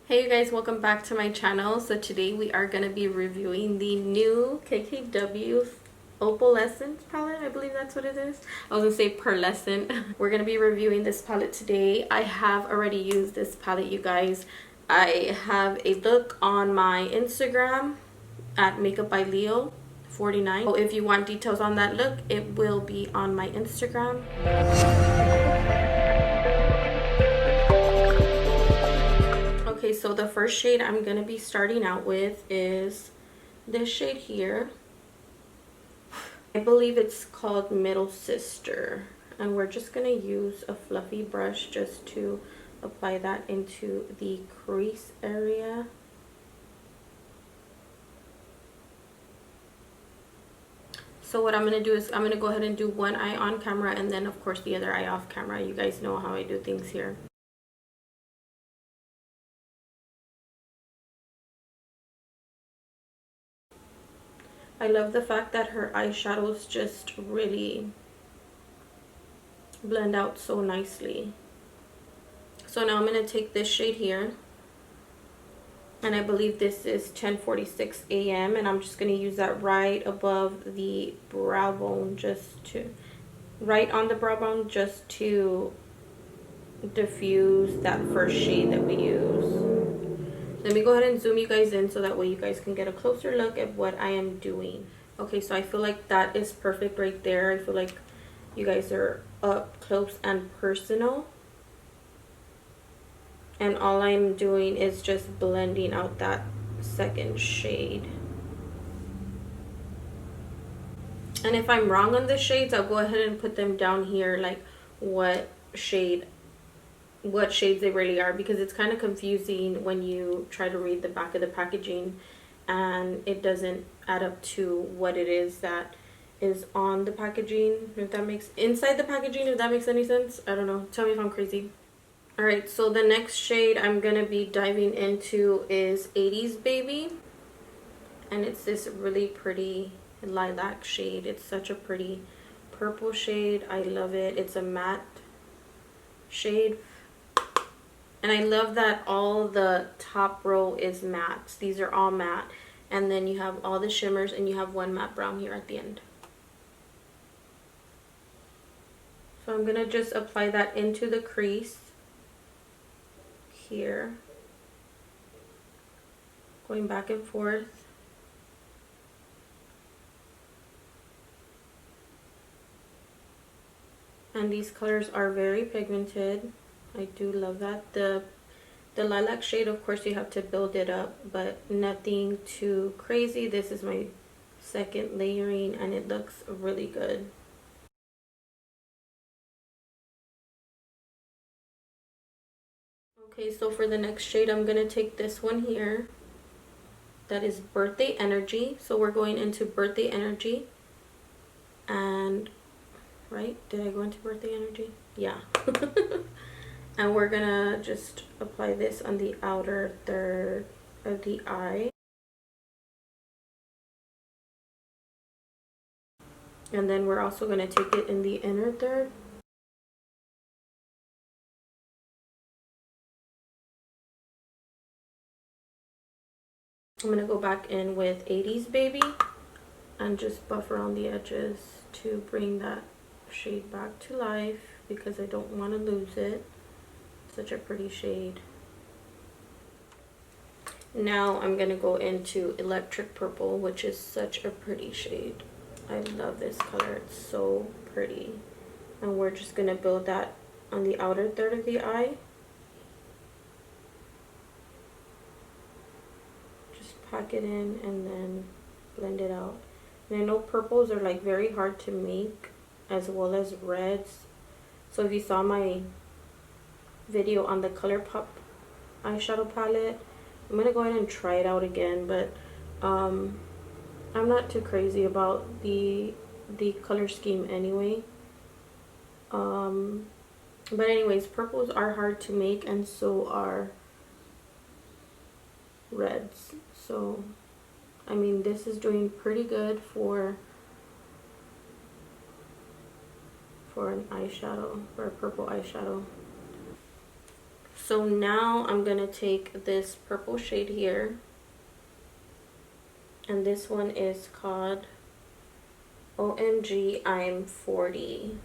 Hey you guys, welcome back to my channel. So today we are going to be reviewing the new Kkw Opalescent palette. I believe that's what it is. I was going to say pearlescent. We're going to be reviewing this palette today. I have already used this palette, you guys. I have a look on my Instagram at Makeup by Leo 49. So if you want details on that look, it will be on my Instagram. Okay, so the first shade I'm going to be starting out with is this shade here. I believe it's called Middle Sister. And we're just going to use a fluffy brush just to apply that into the crease area. So what I'm going to do is I'm going to go ahead and do one eye on camera and then of course the other eye off camera. You guys know how I do things here. I love the fact that her eyeshadows just really blend out so nicely. So now I'm going to take this shade here, and I believe this is 10:46 a.m. and I'm just going to use that right above the brow bone, just to right on the brow bone, just to diffuse that first shade that we use. Let me go ahead and zoom you guys in so that way you guys can get a closer look at what I am doing. Okay, so I feel like that is perfect right there. I feel like you guys are up close and personal. And all I'm doing is just blending out that second shade. And if I'm wrong on the shades, I'll go ahead and put them down here, like what shades they really are, because it's kind of confusing when you try to read the back of the packaging and it doesn't add up to what it is that is on the packaging, if that makes inside the packaging, if that makes any sense. I don't know, tell me if I'm crazy. All right, so the next shade I'm gonna be diving into is 80s Baby, and it's this really pretty lilac shade. It's such a pretty purple shade. I love it. It's a matte shade. And I love that all the top row is mattes. These are all matte. And then you have all the shimmers and you have one matte brown here at the end. So I'm going to just apply that into the crease here. Going back and forth. And these colors are very pigmented. I do love that. The lilac shade, of course, you have to build it up, but nothing too crazy. This is my second layering and it looks really good. Okay, so for the next shade, I'm going to take this one here. That is Birthday Energy. So we're going into Birthday Energy. And, right? Did I go into Birthday Energy? Yeah. And we're gonna just apply this on the outer third of the eye. And then we're also gonna take it in the inner third. I'm gonna go back in with 80s Baby and just buff around the edges to bring that shade back to life because I don't want to lose it. Such a pretty shade. Now I'm gonna go into Electric Purple, which is such a pretty shade. I love this color, it's so pretty. And we're just gonna build that on the outer third of the eye. Just pack it in and then blend it out. And I know purples are like very hard to make, as well as reds. So if you saw my video on the ColourPop eyeshadow palette, I'm gonna go ahead and try it out again, but I'm not too crazy about the color scheme anyway. But anyways, purples are hard to make and so are reds. So I mean, this is doing pretty good for an eyeshadow, for a purple eyeshadow. So now I'm gonna take this purple shade here, and this one is called OMG I'm 40.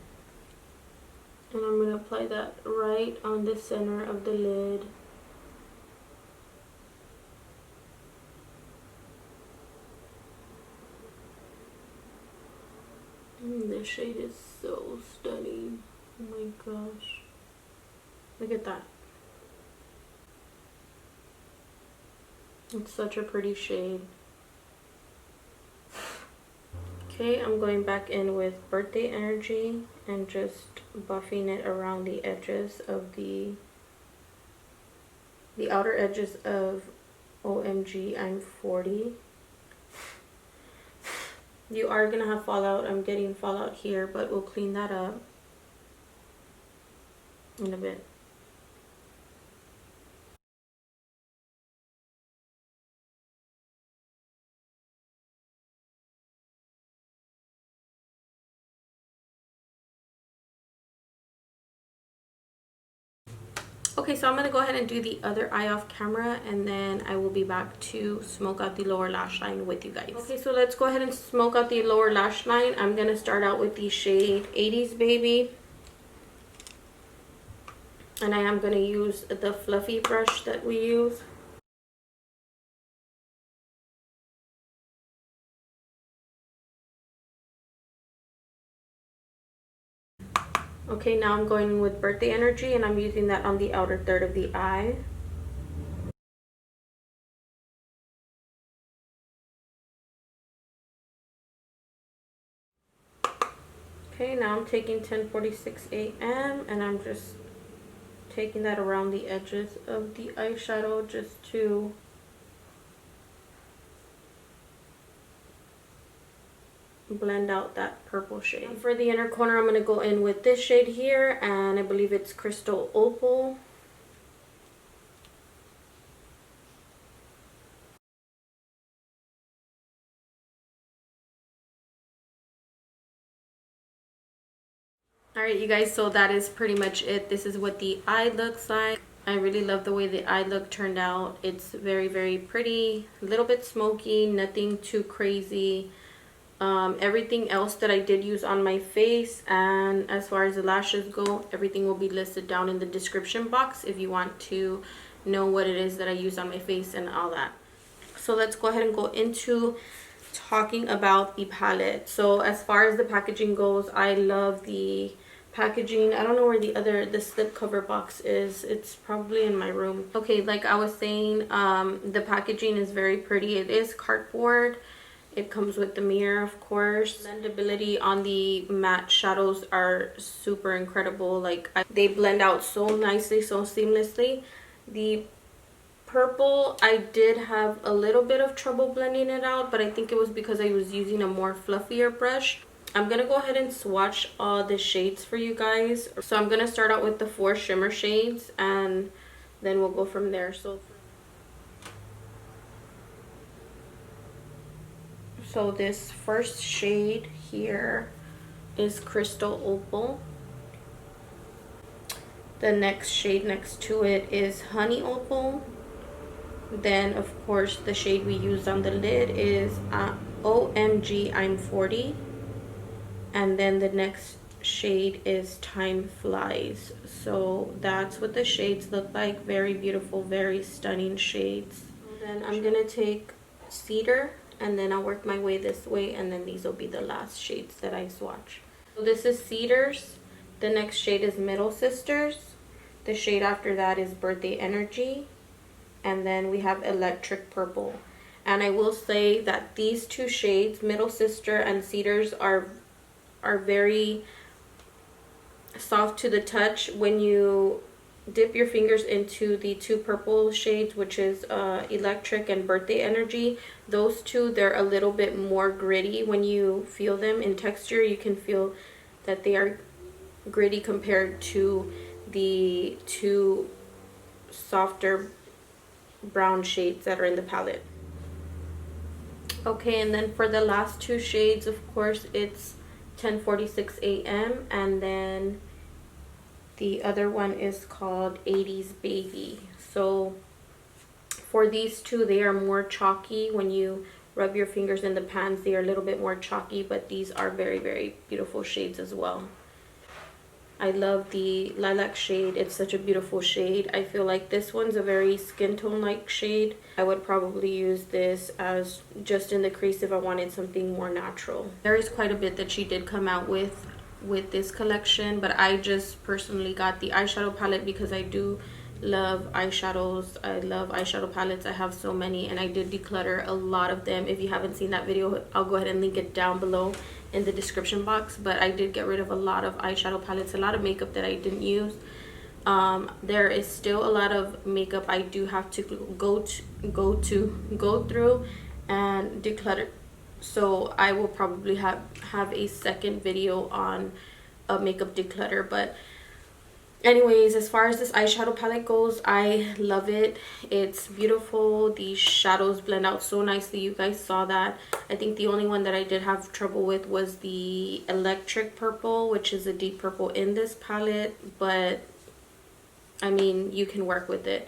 And I'm gonna apply that right on the center of the lid. This shade is so stunning. Oh my gosh. Look at that. It's such a pretty shade. Okay, I'm going back in with Birthday Energy and just buffing it around the edges of the outer edges of OMG I'm 40. You are gonna have fallout. I'm getting fallout here, but we'll clean that up in a bit. Okay, so I'm gonna go ahead and do the other eye off camera, and then I will be back to smoke out the lower lash line with you guys. Okay, so let's go ahead and smoke out the lower lash line. I'm gonna start out with the shade 80s Baby. And I am gonna use the fluffy brush that we use. Okay, now I'm going in with Birthday Energy, and I'm using that on the outer third of the eye. Okay, now I'm taking 1046 AM, and I'm just taking that around the edges of the eyeshadow just to blend out that purple shade. And for the inner corner, I'm going to go in with this shade here, and I believe it's Crystal Opal. Alright, you guys, so that is pretty much it. This is what the eye looks like. I really love the way the eye look turned out. It's very, very pretty, a little bit smoky, nothing too crazy. Everything else that I did use on my face, and as far as the lashes go, everything will be listed down in the description box if you want to know what it is that I use on my face and all that. So let's go ahead and go into talking about the palette. So as far as the packaging goes, I love the packaging. I don't know where the slip cover box is. It's probably in my room. Okay, like I was saying, the packaging is very pretty. It is cardboard. It comes with the mirror, of course. Blendability on the matte shadows are super incredible. Like they blend out so nicely, so seamlessly. The purple, I did have a little bit of trouble blending it out, but I think it was because I was using a more fluffier brush. I'm gonna go ahead and swatch all the shades for you guys. So I'm gonna start out with the 4 shimmer shades, and then we'll go from there. So this first shade here is Crystal Opal. The next shade next to it is Honey Opal. Then of course the shade we used on the lid is OMG I'm 40. And then the next shade is Time Flies. So that's what the shades look like. Very beautiful, very stunning shades. And then I'm gonna take Cedar, and then I'll work my way this way, and then these will be the last shades that I swatch. So this is Cedars. The next shade is Middle Sisters. The shade after that is Birthday Energy. And then we have Electric Purple. And I will say that these 2 shades, Middle Sister and Cedars, are very soft to the touch. When you dip your fingers into the 2 purple shades, which is Electric and Birthday Energy, those 2, they're a little bit more gritty. When you feel them in texture, you can feel that they are gritty compared to the 2 softer brown shades that are in the palette. Okay, and then for the last 2 shades, of course, it's 1046 AM, and then The other one is called 80s Baby. So for these two, they are more chalky. When you rub your fingers in the pans, they are a little bit more chalky, but these are very, very beautiful shades as well. I love the lilac shade. It's such a beautiful shade. I feel like this one's a very skin tone like shade. I would probably use this as just in the crease if I wanted something more natural. There is quite a bit that she did come out with this collection, but I just personally got the eyeshadow palette because I do love eyeshadows. I love eyeshadow palettes. I have so many, and I did declutter a lot of them. If you haven't seen that video, I'll go ahead and link it down below in the description box. But I did get rid of a lot of eyeshadow palettes, a lot of makeup that I didn't use. There is still a lot of makeup I do have to go through and declutter. So I will probably have a second video on a makeup declutter. But anyways, as far as this eyeshadow palette goes, I love it. It's beautiful. These shadows blend out so nicely. You guys saw that. I think the only one that I did have trouble with was the electric purple, which is a deep purple in this palette, but I mean, you can work with it.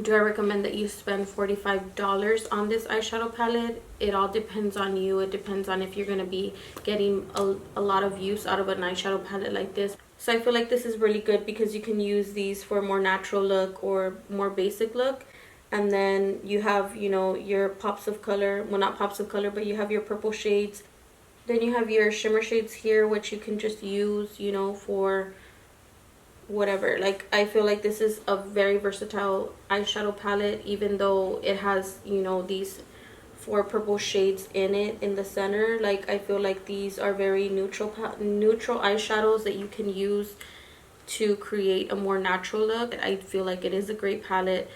Do I recommend that you spend $45 on this eyeshadow palette? It all depends on you. It depends on if you're going to be getting a lot of use out of an eyeshadow palette like this. So I feel like this is really good because you can use these for a more natural look or more basic look. And then you have, you know, your pops of color. Well, not pops of color, but you have your purple shades. Then you have your shimmer shades here, which you can just use, you know, for whatever. Like, I feel like this is a very versatile eyeshadow palette, even though it has, you know, these 4 purple shades in it in the center. Like, I feel like these are very neutral eyeshadows that you can use to create a more natural look. I feel like it is a great palette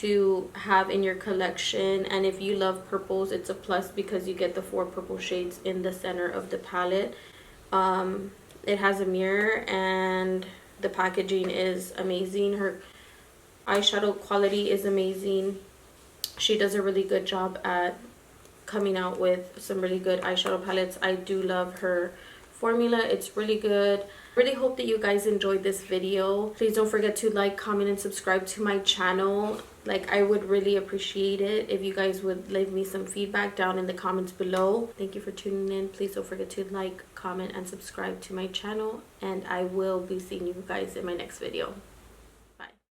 to have in your collection, and if you love purples, it's a plus because you get the 4 purple shades in the center of the palette. It has a mirror, and the packaging is amazing. Her eyeshadow quality is amazing. She does a really good job at coming out with some really good eyeshadow palettes. I do love her formula. It's really good. Really hope that you guys enjoyed this video. Please don't forget to like, comment, and subscribe to my channel. Like, I would really appreciate it if you guys would leave me some feedback down in the comments below. Thank you for tuning in. Please don't forget to like, comment, and subscribe to my channel, and I will be seeing you guys in my next video.